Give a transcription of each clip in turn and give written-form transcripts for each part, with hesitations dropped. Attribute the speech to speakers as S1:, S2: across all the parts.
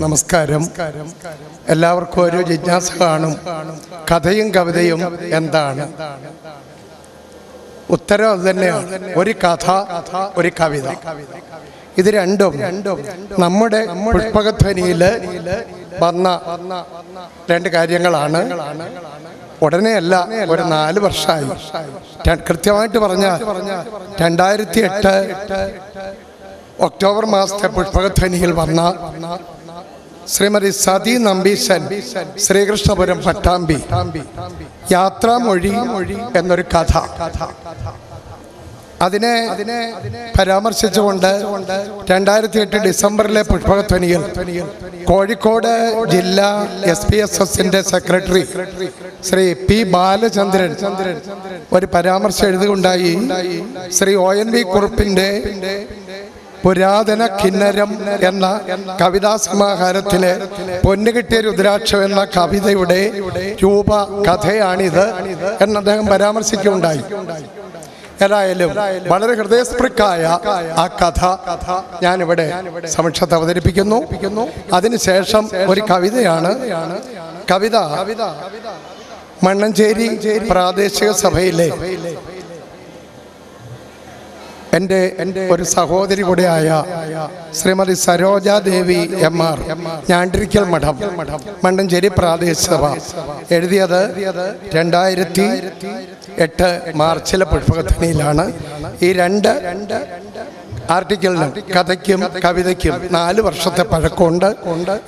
S1: നമസ്കാരം. എല്ലാവർക്കും ഒരു ജിജ്ഞാസ കാണും, കഥയും കവിതയും എന്താണ്? ഉത്തരം അത് തന്നെയാണ്. ഒരു കഥ, ഒരു കവിത. ഇത് രണ്ടും നമ്മുടെ പുഷ്പകധ്വനിയിൽ വന്ന രണ്ട് കാര്യങ്ങളാണ്. ഉടനെയല്ല, ഒരു 4 വർഷമായി. കൃത്യമായിട്ട് പറഞ്ഞാൽ 2008 ഒക്ടോബർ മാസത്തെ പുഷ്പകധ്വനിയിൽ വന്ന ശ്രീമതി സതി നമ്പീശൻ, ശ്രീകൃഷ്ണപുരം പട്ടാമ്പി, യാത്രാമൊഴി എന്നൊരു കഥ, അതിനെ പരാമർശിച്ചുകൊണ്ട് 2008 ഡിസംബറിലെ പുഷ്പകധ്വനിയിൽ കോഴിക്കോട് ജില്ലാ SPSSന്റെ സെക്രട്ടറി ശ്രീ P. ബാലചന്ദ്രൻ ഒരു പരാമർശം എഴുതുകയുണ്ടായി. ശ്രീ ONV കുറുപ്പിന്റെ പുരാതന കിന്നരം എന്ന കവിതാ സമാഹാരത്തിലെ പൊന്നുകിട്ടിയ രുദ്രാക്ഷം എന്ന കവിതയുടെ രൂപ കഥയാണിത് എന്ന് അദ്ദേഹം പരാമർശിക്കുകയുണ്ടായി. ഏതായാലും വളരെ ഹൃദയസ്പൃക്കായ ആ കഥ ഞാനിവിടെ സമക്ഷത്ത് അവതരിപ്പിക്കുന്നു. അതിനുശേഷം ഒരു കവിതയാണ്. കവിത മണ്ണഞ്ചേരി പ്രാദേശിക സഭയിലെ എൻ്റെ ഒരു സഹോദരി കൂടെയായ ശ്രീമതി സരോജാദേവി MR, ഞാണ്ടിരിക്കൽ മഠം, മണ്ണഞ്ചേരി പ്രാദേശിക സഭ എഴുതിയത് 2008 മാർച്ചിലെ പുഷ്പകധ്വനിയിലാണ്. ഈ രണ്ട് ആർട്ടിക്കിളിനും കഥയ്ക്കും കവിതയ്ക്കും 4 വർഷത്തെ പഴക്കമുണ്ട്.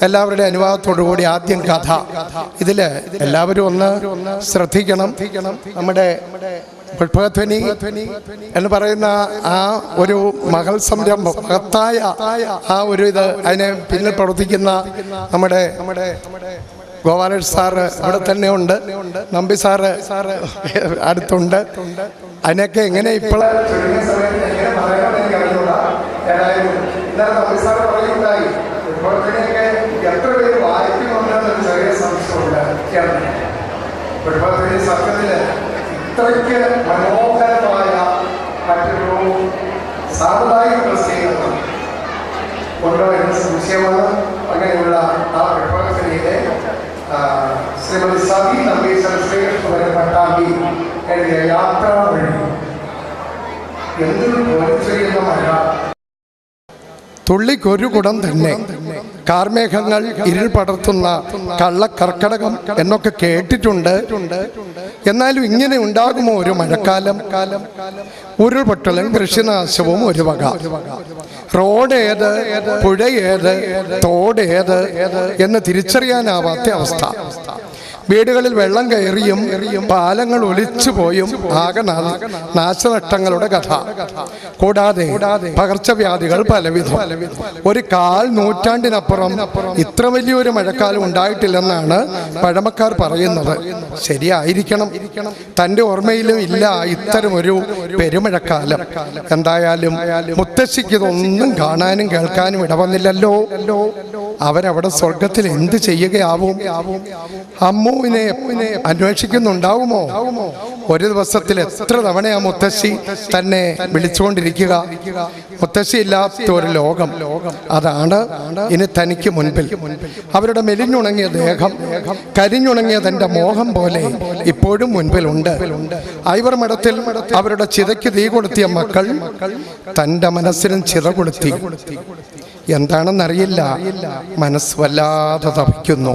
S1: എല്ലാവരുടെ അനുവാദത്തോടുകൂടി ആദ്യം കഥ. ഇതിൽ എല്ലാവരും ഒന്ന് ശ്രദ്ധിക്കണം. നമ്മുടെ പുഷ്പകധ്വനി എന്ന് പറയുന്ന ആ ഒരു മഹൽ സംരംഭം, മഹത്തായ ആ ഒരു ഇത്, അതിനെ പിന്നിൽ പ്രവർത്തിക്കുന്ന നമ്മുടെ ഗോപാലൻ സാറ് ഇവിടെ തന്നെ ഉണ്ട്, നമ്പി സാറ് അടുത്തുണ്ട്. അതിനൊക്കെ എങ്ങനെ ഇപ്പോൾ എത്ര പേര് വായിക്കുന്നുണ്ടെന്ന് ചെറിയ സംശയമുണ്ട്. സത്യത്തില് ഇത്രയ്ക്ക് മനോഹരമായ മറ്റൊരു സാമുദായിക പ്രസിദ്ധീകരണം കൊണ്ടോ എന്ന സംശയമാണ്. അങ്ങനെയുള്ള ആ വിഭാഗത്തിലെ ശ്രീമതി സതി നമ്പീശൻ, ശ്രീകൃഷ്ണപുരം പട്ടാമ്പി എഴുതിയ യാത്രാമൊഴി. എന്തൊരു പോലെ ചെയ്യുന്ന മഴ, തുള്ളിക്കൊരു കുടം തന്നെ, കാർമേഘങ്ങൾ ഇരുൾ പടർത്തുന്ന കള്ളക്കർക്കടകം എന്നൊക്കെ കേട്ടിട്ടുണ്ട്. എന്നാലും ഇങ്ങനെ ഉണ്ടാകുമോ ഒരു മഴക്കാലം? ഉരുൾപൊട്ടലും കൃഷിനാശവും ഒരു വക. റോഡ് ഏത്, പുഴ ഏത്, തോട് ഏത് എന്ന് തിരിച്ചറിയാനാവാത്ത അവസ്ഥ. വീടുകളിൽ വെള്ളം കയറിയും പാലങ്ങൾ ഒലിച്ചു പോയും ആകെ നാശനഷ്ടങ്ങളുടെ കഥ. കൂടാതെ പകർച്ചവ്യാധികൾ പലവിധം. ഒരു 1/4 നൂറ്റാണ്ടിനപ്പുറം ഇത്ര വലിയൊരു മഴക്കാലം ഉണ്ടായിട്ടില്ലെന്നാണ് പഴമക്കാർ പറയുന്നത്. ശരിയായിരിക്കണം. തൻ്റെ ഓർമ്മയിലും ഇല്ല ഇത്തരമൊരു പെരുമഴക്കാലം. എന്തായാലും മുത്തശ്ശിക്ക് ഇതൊന്നും കാണാനും കേൾക്കാനും ഇടവന്നില്ലല്ലോ. അവരവിടെ സ്വർഗത്തിൽ എന്ത് ചെയ്യുകയാവും? അമ്മുവിനെ അന്വേഷിക്കുന്നുണ്ടാവുമോ? ഒരു ദിവസത്തിൽ എത്ര തവണയാ മുത്തശ്ശി തന്നെ വിളിച്ചുകൊണ്ടിരിക്കുക? മുത്തശ്ശി ഇല്ലാത്ത ഒരു ലോകം, അതാണ് ഇനി തനിക്ക് മുൻപിൽ. അവരുടെ മെലിഞ്ഞുണങ്ങിയ ദേഹം, കരിഞ്ഞുണങ്ങിയ തന്റെ മോഹം പോലെ ഇപ്പോഴും മുൻപിലുണ്ട്. ഐവർ മഠത്തിൽ അവരുടെ ചിതയ്ക്ക് തീ കൊളുത്തിയ മക്കൾ തന്റെ മനസ്സിനും ചിത കൊളുത്തി. എന്താണെന്നറിയില്ല, മനസ്സ് വല്ലാതെ തപിക്കുന്നു.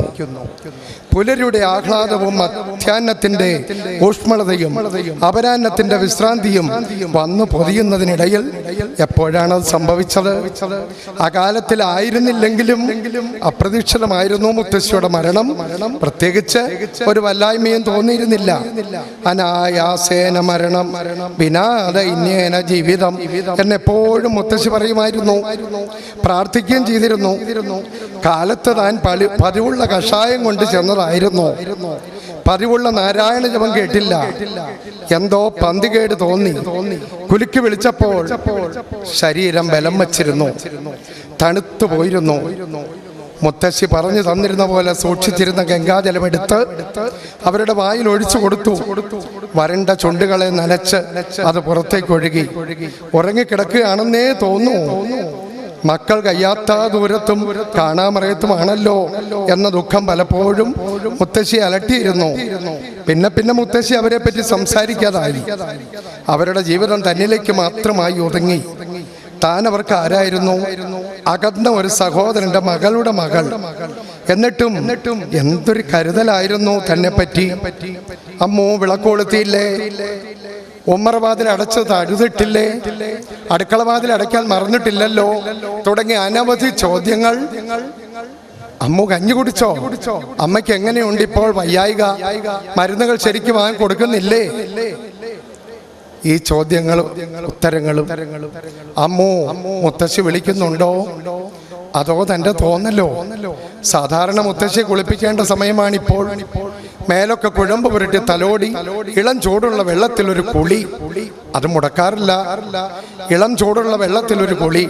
S1: പുലരുടെ ആഹ്ലാദവും മധ്യാഹ്നത്തിന്റെ ഊഷ്മളതയും അപരാഹ്നത്തിന്റെ വിശ്രാന്തിയും വന്നു പൊതിയുന്നതിനിടയിൽ എപ്പോഴാണത് സംഭവിച്ചത്? അകാലത്തിലായിരുന്നില്ലെങ്കിലും അപ്രതീക്ഷിതമായിരുന്നു മുത്തശ്ശിയുടെ മരണം. പ്രത്യേകിച്ച് ഒരു വല്ലായ്മയും തോന്നിയിരുന്നില്ല. അനായാസേന മരണം, വിനാദ ഇന്നേന ജീവിതം എന്നെപ്പോഴും മുത്തശ്ശി പറയുമായിരുന്നു. പ്രാർത്ഥിക്കുകയും ചെയ്തിരുന്നു. കാലത്ത് താൻ പതിവുള്ള കഷായം കൊണ്ട് ചെന്നതായിരുന്നു. പതിവുള്ള നാരായണ ജപം കേട്ടില്ല. എന്തോ പന്തികേട് തോന്നി. കുലുക്കി വിളിച്ചപ്പോൾ ശരീരം ബലം വച്ചിരുന്നു, തണുത്തു പോയിരുന്നു. മുത്തശ്ശി പറഞ്ഞു തന്നിരുന്ന പോലെ സൂക്ഷിച്ചിരുന്ന ഗംഗാജലമെടുത്ത് അവരുടെ വായിൽ ഒഴിച്ചു കൊടുത്തു. വരണ്ട ചുണ്ടുകളെ നനച്ച് അത് പുറത്തേക്ക് ഒഴുകി. ഉറങ്ങിക്കിടക്കുകയാണെന്നേ തോന്നൂ. മക്കൾ കഴിയാത്ത ദൂരത്തും കാണാമറയത്തുമാണല്ലോ എന്ന ദുഃഖം പലപ്പോഴും മുത്തശ്ശി അലട്ടിയിരുന്നു. പിന്നെ മുത്തശ്ശി അവരെ പറ്റി സംസാരിക്കാതായി. അവരുടെ ജീവിതം തന്നിലേക്ക് മാത്രമായി ഒതുങ്ങി. താൻ അവർക്ക് ആരായിരുന്നു? അകന്ന ഒരു സഹോദരന്റെ മകളുടെ മകൾ. എന്നിട്ടും എന്തൊരു കരുതലായിരുന്നു തന്നെ പറ്റി. അമ്മോ വിളക്കൊളുത്തിയില്ലേ? ഉമ്മറവാതിൽ അടച്ചത് അഴുതിട്ടില്ലേ? അടുക്കളവാതിൽ അടയ്ക്കാൻ മറന്നിട്ടില്ലല്ലോ? തുടങ്ങിയ അനവധി ചോദ്യങ്ങൾ. അമ്മു കഞ്ഞി കുടിച്ചോ? അമ്മയ്ക്ക് എങ്ങനെയുണ്ട് ഇപ്പോൾ? വയ്യായിക? മരുന്നുകൾ ശരിക്കും വാങ്ങി കൊടുക്കുന്നില്ലേ? ഈ ചോദ്യങ്ങളും ഉത്തരങ്ങളും അമ്മു മുത്തശ്ശി വിളിക്കുന്നുണ്ടോ? അതോ തൻ്റെ തോന്നലോ? സാധാരണ മുത്തശ്ശിയെ കുളിപ്പിക്കേണ്ട സമയമാണിപ്പോൾ. മേലൊക്കെ കുഴമ്പ് പുരട്ടി തലോടി ഇളം ചൂടുള്ള വെള്ളത്തിൽ ഒരു കുളി. അത് മുടക്കാറില്ല. ഇളം ചൂടുള്ള വെള്ളത്തിൽ ഒരു കുളി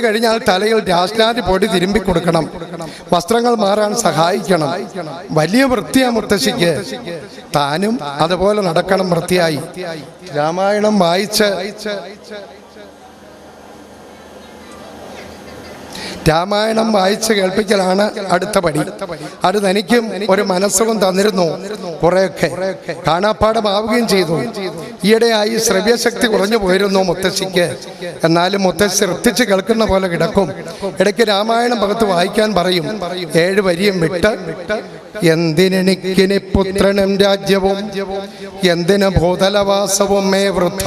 S1: കഴിഞ്ഞാൽ തലയിൽ രാസ്നാദി പൊടി തിരുമ്പി കൊടുക്കണം. വസ്ത്രങ്ങൾ മാറാൻ സഹായിക്കണം. വലിയ വൃത്തിയാ മുത്തശ്ശിക്ക്. താനും അതുപോലെ നടക്കണം വൃത്തിയായി. രാമായണം വായിച്ച് കേൾപ്പിക്കലാണ് അടുത്ത പടി. അത് തനിക്കും ഒരു മനസ്സുഖം തന്നിരുന്നു. കുറെയൊക്കെ കാണാപ്പാടമാവുകയും ചെയ്തു. ഈയിടെയായി ശ്രവ്യശക്തി കുറഞ്ഞു പോയിരുന്നു മുത്തശ്ശിക്ക്. എന്നാലും മുത്തശ്ശി ശ്രദ്ധിച്ച് കേൾക്കുന്ന പോലെ കിടക്കും. ഇടയ്ക്ക് രാമായണം ഭഗത്ത് വായിക്കാൻ പറയും. 7 വരിയും വിട്ട് എന്തിനെനിക്കിനി പുത്രനും രാജ്യവും എന്തിന് ഭൂതലവാസവും മേ വൃഥ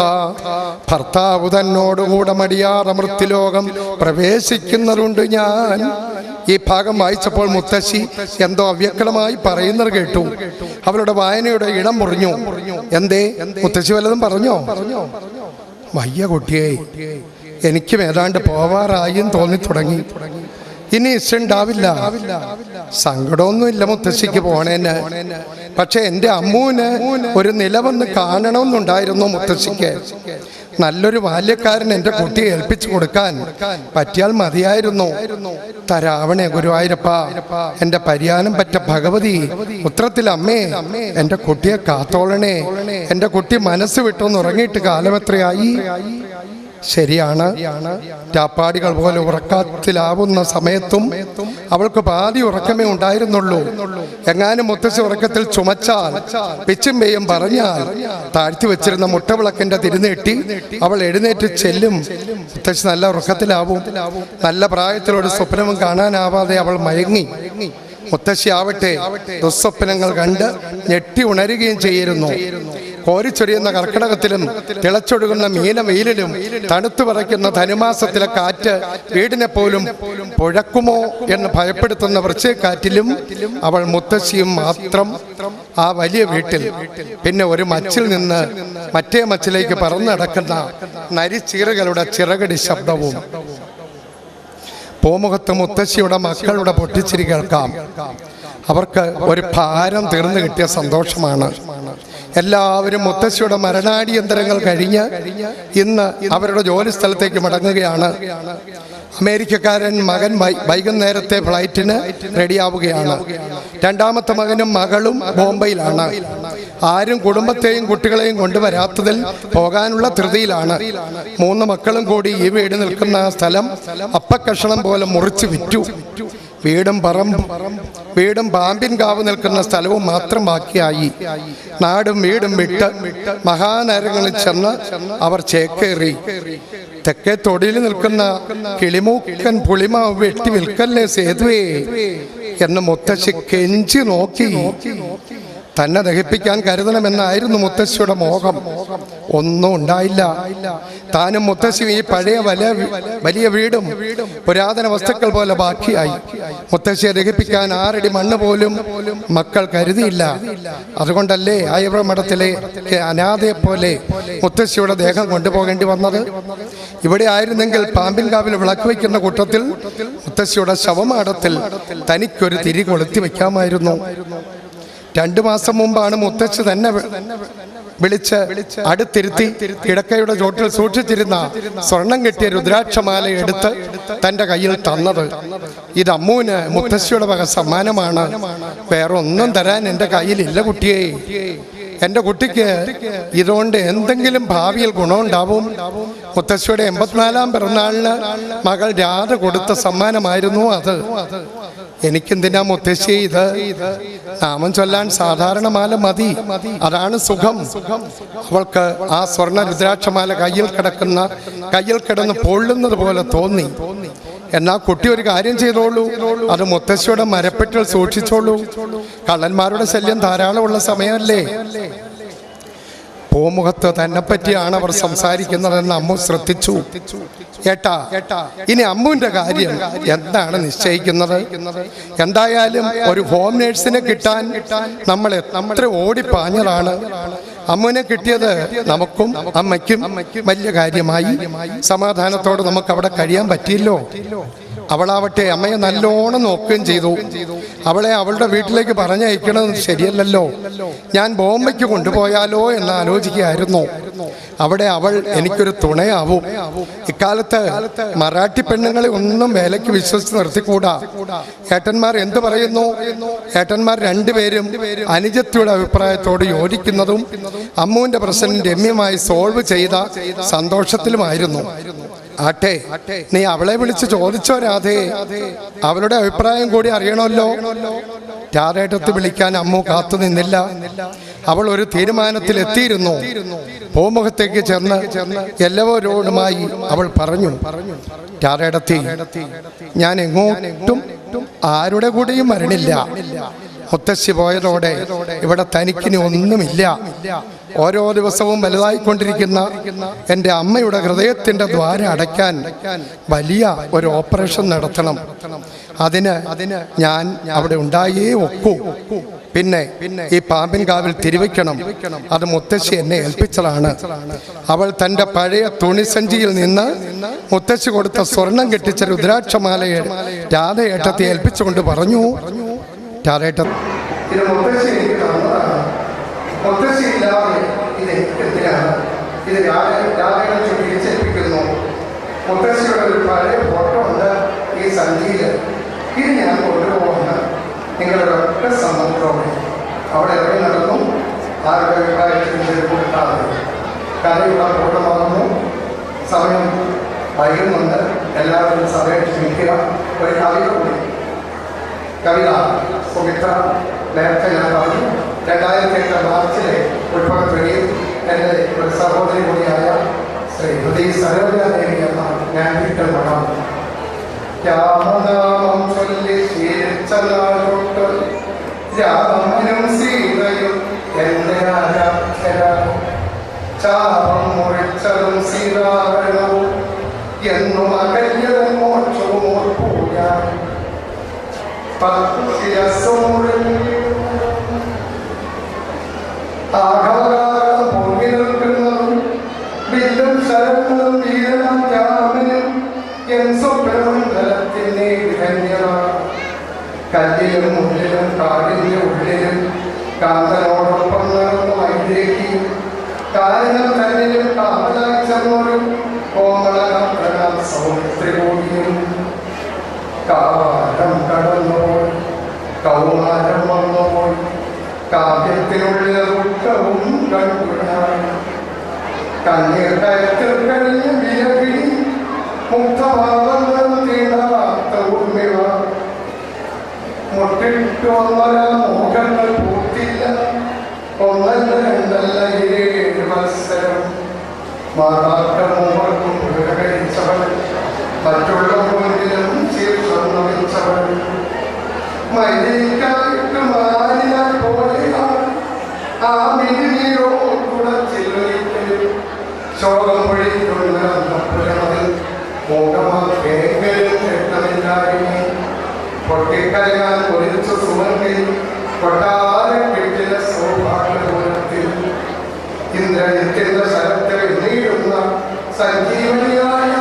S1: ഭർത്താവ് തന്നോടുകൂടെ മടിയാതെ മൃത്യുലോകം പ്രവേശിക്കുന്നതുണ്ട് ഞാൻ. ഈ ഭാഗം വായിച്ചപ്പോൾ മുത്തശ്ശി എന്തോ അവ്യക്തമായി പറയുന്നത് കേട്ടു. അവളുടെ വായനയുടെ ഇടം മുറിഞ്ഞു. എന്തേ? മുത്തശ്ശി വല്ലതും പറഞ്ഞോ? വയ്യ കുട്ടിയെ, എനിക്കും ഏതാണ്ട് പോവാറായും തോന്നി തുടങ്ങി. ഇനി ഇഷ്ടമുണ്ടാവില്ല. സങ്കടമൊന്നുമില്ല മുത്തശ്ശിക്ക് പോണേന്. പക്ഷെ എൻ്റെ അമ്മൂന് ഒരു നിലവന്ന് കാണണമെന്നുണ്ടായിരുന്നു മുത്തശ്ശിക്ക്. നല്ലൊരു ബാല്യക്കാരൻ എൻ്റെ കുട്ടിയെ ഏൽപ്പിച്ചു കൊടുക്കാൻ പറ്റിയാൽ മതിയായിരുന്നു. തരാവണേ ഗുരുവായൂരപ്പ, എൻ്റെ പരിയാനം പറ്റ ഭഗവതി, ഉത്രത്തിൽ അമ്മേ, എൻ്റെ കുട്ടിയെ കാത്തോളണേ. എൻ്റെ കുട്ടി മനസ്സ് വിട്ടൊന്ന് ഉറങ്ങിയിട്ട് കാലമെത്രയായി? ശരിയാണ്. രാപ്പാടികൾ പോലെ ഉറക്കത്തിലാവുന്ന സമയത്തും അവൾക്ക് പാതി ഉറക്കമേ ഉണ്ടായിരുന്നുള്ളൂ. എങ്ങാനും മുത്തശ്ശി ഉറക്കത്തിൽ ചുമച്ചാൽ പിച്ചും പേയും പറഞ്ഞാൽ താഴ്ത്തി വെച്ചിരുന്ന മുട്ടവിളക്കിന്റെ തിരുനീട്ടി അവൾ എഴുന്നേറ്റ് ചെല്ലും. മുത്തശ്ശി നല്ല ഉറക്കത്തിലാവും. നല്ല പ്രായത്തിലൊരു സ്വപ്നവും കാണാനാവാതെ അവൾ മയങ്ങി. മുത്തശ്ശി ആവട്ടെ ദുസ്വപ്നങ്ങൾ കണ്ട് ഞെട്ടി ഉണരുകയും ചെയ്യുന്നു. കോരിച്ചൊരിയുന്ന കർക്കിടകത്തിലും തിളച്ചൊഴുകുന്ന മീനവെയിലും തണുത്തു പറയ്ക്കുന്ന ധനുമാസത്തിലെ കാറ്റ് വീടിനെ പോലും പുഴക്കുമോ എന്ന് ഭയപ്പെടുത്തുന്ന വൃശ്ചികക്കാറ്റിലും അവൾ മുത്തശ്ശിയും മാത്രം ആ വലിയ വീട്ടിൽ. പിന്നെ ഒരു മച്ചിൽ നിന്ന് മറ്റേ മച്ചിലേക്ക് പറന്നു നടക്കുന്ന നരിച്ചീറുകളുടെ ചിറകടി ശബ്ദവും. പൂമുഖത്ത് മുത്തശ്ശിയുടെ മക്കളുടെ പൊട്ടിച്ചിരി കേൾക്കാം. അവർക്ക് ഒരു ഭാരം തീർന്നു കിട്ടിയ സന്തോഷമാണ്. എല്ലാവരും മുത്തശ്ശിയുടെ മരണാടിയന്തരങ്ങൾ കഴിഞ്ഞ് ഇന്ന് അവരുടെ ജോലി സ്ഥലത്തേക്ക് മടങ്ങുകയാണ്. അമേരിക്കക്കാരൻ മകൻ വൈകുന്നേരത്തെ ഫ്ലൈറ്റിന് റെഡിയാവുകയാണ്. രണ്ടാമത്തെ മകനും മകളും ബോംബെയിലാണ്. ആരും കുടുംബത്തെയും കുട്ടികളെയും കൊണ്ടുവരാത്തതിൽ പോകാനുള്ള ധൃതിയിലാണ്. 3 മക്കളും കൂടി ഈ വീട് നിൽക്കുന്ന സ്ഥലം അപ്പക്കഷണം പോലെ മുറിച്ച് വിറ്റു. വീടും പാമ്പിൻകാവ് നിൽക്കുന്ന സ്ഥലവും മാത്രം ബാക്കിയായി. നാടും വീടും വിട്ട് മഹാനഗരങ്ങളിൽ ചെന്ന് അവർ ചേക്കേറി. തെക്കേ തൊടിയിൽ നിൽക്കുന്ന കിളിമൂക്കൻ പുളിമാവ് വെട്ടി വിൽക്കല്ലേ സേതുവേ എന്ന് മുത്തശ്ശി കെഞ്ചി നോക്കി. തന്നെ ദഹിപ്പിക്കാൻ കരുതണമെന്നായിരുന്നു മുത്തശ്ശിയുടെ മോഹം. ഒന്നും ഉണ്ടായില്ല. താനും മുത്തശ്ശിയും ഈ പഴയ വലിയ വീടും പുരാതന വസ്തുക്കൾ പോലെ ബാക്കിയായി. മുത്തശ്ശിയെ ദഹിപ്പിക്കാൻ 6 അടി മണ്ണ് പോലും മക്കൾ കരുതിയില്ല. അതുകൊണ്ടല്ലേ ആയവ്ര മഠത്തിലെ അനാഥയെ പോലെ മുത്തശ്ശിയുടെ ദേഹം കൊണ്ടുപോകേണ്ടി വന്നത്. ഇവിടെ ആയിരുന്നെങ്കിൽ പാമ്പിൻകാവിൽ വിളക്ക് വയ്ക്കുന്ന കൂട്ടത്തിൽ മുത്തശ്ശിയുടെ ശവമാടത്തിൽ തനിക്കൊരു തിരി കൊളുത്തി വയ്ക്കാമായിരുന്നു. 2 മാസം മുമ്പാണ് മുത്തശ്ശി തന്നെ വിളിച്ച് അടുത്തിരുത്തി കിടക്കയുടെ ചോട്ടിൽ സൂക്ഷിച്ചിരുന്ന സ്വർണം കെട്ടിയ രുദ്രാക്ഷമാല എടുത്ത് തൻ്റെ കയ്യിൽ തന്നത്. ഇത് അമ്മൂന് മുത്തശ്ശിയുടെ വക സമ്മാനമാണ്. വേറൊന്നും തരാൻ എൻ്റെ കയ്യിലില്ല കുട്ടിയെ എൻ്റെ കുട്ടിക്ക് ഇതുകൊണ്ട് എന്തെങ്കിലും ഭാവിയിൽ ഗുണമുണ്ടാവും. മുത്തശ്ശിയുടെ 84-ാം പിറന്നാളിന് മകൾ രാധ കൊടുത്ത സമ്മാനമായിരുന്നു അത്. എനിക്കെന്തിനാ മുത്തശ്ശി ഇത്? നാമം ചൊല്ലാൻ സാധാരണമാല മതി, അതാണ് സുഖം. അവൾക്ക് ആ സ്വർണ്ണ രുദ്രാക്ഷമാല കയ്യിൽ കിടന്ന് പൊള്ളുന്നത് പോലെ തോന്നി. എന്നാ കുട്ടി ഒരു കാര്യം ചെയ്തോളൂ, അത് മുത്തശ്ശിയുടെ മരപ്പെട്ടിൽ സൂക്ഷിച്ചോളൂ. കള്ളന്മാരുടെ ശല്യം ധാരാളമുള്ള സമയമല്ലേ. പൂമുഖത്ത് തന്നെ പറ്റിയാണ് അവർ സംസാരിക്കുന്നതെന്ന് അമ്മു ശ്രദ്ധിച്ചു. ഏട്ടാ, ഇനി അമ്മുവിന്റെ കാര്യം എന്താണ് നിശ്ചയിക്കുന്നത്? എന്തായാലും ഒരു ഹോം നേഴ്സിനെ കിട്ടാൻ നമ്മൾ എത്ര ഓടിപ്പാഞ്ഞതാണ്. അമ്മുവിനെ കിട്ടിയത് നമുക്കും അമ്മയ്ക്കും വലിയ കാര്യമായി. സമാധാനത്തോടെ നമുക്ക് അവിടെ കഴിയാൻ പറ്റിയല്ലോ. അവളാവട്ടെ അമ്മയെ നല്ലോണം നോക്കുകയും ചെയ്തു. അവളെ അവളുടെ വീട്ടിലേക്ക് പറഞ്ഞയക്കണത് ശരിയല്ലല്ലോ. ഞാൻ ബോംബെക്ക് കൊണ്ടുപോയാലോ എന്ന് ആലോചിക്കുകയായിരുന്നു. അവിടെ അവൾ എനിക്കൊരു തുണയാവും. ഇക്കാലത്ത് മറാഠി പെണ്ണുങ്ങളെ ഒന്നും വേലയ്ക്ക് വിശ്വസിച്ച് നിർത്തിക്കൂടാ. ഏട്ടന്മാർ എന്ത് പറയുന്നു? ഏട്ടന്മാർ രണ്ടുപേരും അനുജത്തിയുടെ അഭിപ്രായത്തോട് യോജിക്കുന്നതും അമ്മുവിന്റെ പ്രശ്നം രമ്യമായി സോൾവ് ചെയ്ത സന്തോഷത്തിലുമായിരുന്നു. ആട്ടെ, നീ അവളെ വിളിച്ച് ചോദിച്ചോ രാധേ? അവളുടെ അഭിപ്രായം കൂടി അറിയണമല്ലോ. രാധേട്ടത്ത് വിളിക്കാൻ അമ്മു കാത്തു നിന്നില്ല. അവൾ ഒരു തീരുമാനത്തിൽ എത്തിയിരുന്നു. പൂമുഖത്തേക്ക് ചെന്ന് എല്ലാവരോടുമായി അവൾ പറഞ്ഞു, രാധേടത്തി, ഞാൻ എങ്ങോട്ടും ആരുടെ കൂടെയും വരണില്ല. മുത്തശ്ശി പോയതോടെ ഇവിടെ തനിക്കിനി ഒന്നുമില്ല. ഓരോ ദിവസവും വലുതായിക്കൊണ്ടിരിക്കുന്ന എൻ്റെ അമ്മയുടെ ഹൃദയത്തിൻ്റെ ദ്വാരം അടയ്ക്കാൻ വലിയ ഒരു ഓപ്പറേഷൻ നടത്തണം. അതിന് ഞാൻ അവിടെ ഉണ്ടായേ ഒക്കൂ. പിന്നെ ഈ പാമ്പിൻകാവിൽ തിരുവയ്ക്കണം. അത് മുത്തശ്ശി എന്നെ ഏൽപ്പിച്ചതാണ്. അവൾ തൻ്റെ പഴയ തുണിസഞ്ചിയിൽ നിന്ന് മുത്തശ്ശി കൊടുത്ത സ്വർണം കെട്ടിച്ച രുദ്രാക്ഷമാലയെ രാധയേട്ടത്തെ ഏൽപ്പിച്ചുകൊണ്ട് പറഞ്ഞു, രാധേട്ടൻ, ഇത് മുത്തശ്ശി എനിക്ക് തന്നതാണ്. മുത്തശ്ശി ഇല്ലാതെ ഇത് എന്തിനാണ്? ഇത് രാധേട്ടൻ തിരിച്ചേൽപ്പിക്കുന്നു. മുത്തശ്ശിയുടെ ഒരു പഴയ ഫോട്ടോ ഉണ്ട് ഈ സഞ്ചിയിൽ. ഇത് ഞാൻ കൊണ്ടുപോകുന്ന നിങ്ങളുടെ ഒറ്റ സമ്മതത്തോടെ അവിടെ ഇറങ്ങി നടന്നു. ആരുടെ അഭിപ്രായത്തിൽ കൊടുക്കാതെ കഥയുടെ പൂർണ്ണമാകുന്നു. സമയം വൈകുന്നുണ്ട്. എല്ലാവരും സമയം ക്ഷമിക്കുക. ഒരു കവിത കൂടി. കവിത സുമിത്ര നേരത്തെ ഞാൻ പറഞ്ഞു. 2008 മാർച്ചിലെ ഉൾപ്പെടുത്തുകയും എൻ്റെ ഒരു സഹോദരി കൂടിയായ ശ്രീമതി സരോജാദേവി എന്ന ഞാൻ വീട്ടിൽ പണം രാമനാമം ചൊല്ലി ശീലിച്ച നാൾ തൊട്ട് രാമനും സീതയും എൻ്റെ ആരാധന ചാപം മുറിച്ചതും സീതാവരണവും എന്നും അകല്യതൻ മോക്ഷവും ഓർപ്പൂയാൻ ആഘാതം പൊങ്ങി നിൽക്കുന്നതും വില്ലും ശരങ്ങളും വീരണം രാമനും എൻ സ്വപ്നമണ്ഡലത്തിൻ്റെ വിധന്യമാണ്. കല്ലിലും മുന്നിലും കാടിൻ്റെ ഉള്ളിലും കാന്തനോടൊപ്പം നടന്നു വൈദ്യേക്കും കാലിനും കല്ലിലും കാവലായി ചെന്നോരും കോമള സൗമിത്രി കൂടിയും കാലം കടന്നുപോയി കൗമാരം വന്നുപോയി കാവ്യത്തിനുള്ള ദുഃഖവും കണ്ടുനായി കണ്ണീർ കയത്തിൽ കഴിഞ്ഞ വിലപിടി മുക്തഭാവങ്ങൾ തീണ്ടാത്ത ഉണ്മിവ മുട്ടിട്ടു വന്നൊരാ മോഹങ്ങൾ പൂർത്തില്ല. ഒന്നല്ല രണ്ടല്ല 7 മത്സരം മാതാക്കൾ മൂവർക്കും കഴിച്ചവൾ മറ്റുള്ള മുന്നിലും ചേർന്നു വെച്ചവൾ മൈലിക്കായിട്ട് മാലിനാൽ പോലെയാണ് ആ മിഴിനീരോടുടച്ചില്ലിക്കൽ ശോകം പൊഴിക്കുന്നതിൽ മോഹമാകേങ്കിലും കേട്ടതില്ലായ്മ പൊട്ടിക്കരയാൻ ഒരിച്ചു സുമങ്കിൽ കൊട്ടാരം കിട്ടിയ സൗഭാഗ്യപൂരത്തിൽ ഇന്ദ്രജിത്തിന്റെ ശരത്തിൽ നീടുന്ന സഞ്ജീവനിയായ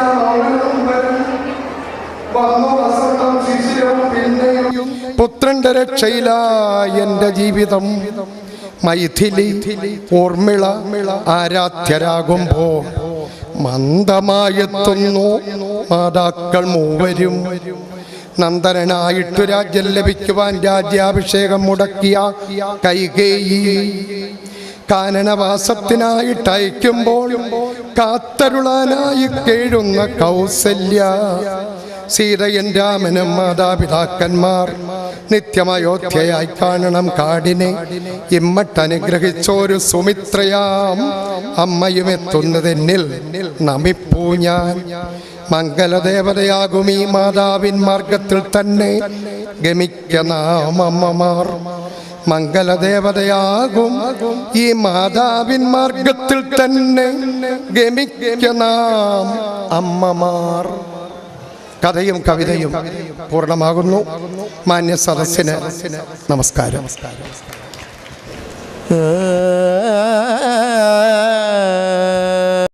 S1: പുത്രന്റെ രക്ഷയിലായ എൻ്റെ ജീവിതം മൈഥിലി ഊർമിള ആരാധ്യരാകുമ്പോൾ മന്ദമായെത്തുന്നു മാതാക്കൾ മൂവരും. നന്ദനായിട്ടു രാജ്യം ലഭിക്കുവാൻ രാജ്യാഭിഷേകം മുടക്കിയ കൈകേയി കാനനവാസത്തിനായിട്ടയക്കുമ്പോൾ കാത്തരുളാനായി കേഴുന്ന കൗസല്യ, സീതയൻ രാമനും മാതാപിതാക്കന്മാർ നിത്യമയോധ്യയായി കാണണം കാടിനെ. ഇമ്മട്ടനുഗ്രഹിച്ചോരു സുമിത്രയാം അമ്മയും എത്തുന്നതെന്നിൽ നമിപ്പൂ ഞാൻ. മംഗലദേവതയാകും ഈ മാതാവിൻ മാർഗത്തിൽ തന്നെ ഗമിക്കനാം അമ്മമാർ. മംഗലദേവതയാകും ഈ മാതാവിൻ മാർഗത്തിൽ തന്നെ ഗമിക്കനാം അമ്മമാർ. കഥയും കവിതയും പൂർണ്ണമാകുന്നു. മാന്യ സദസ്സിന് നമസ്കാരം.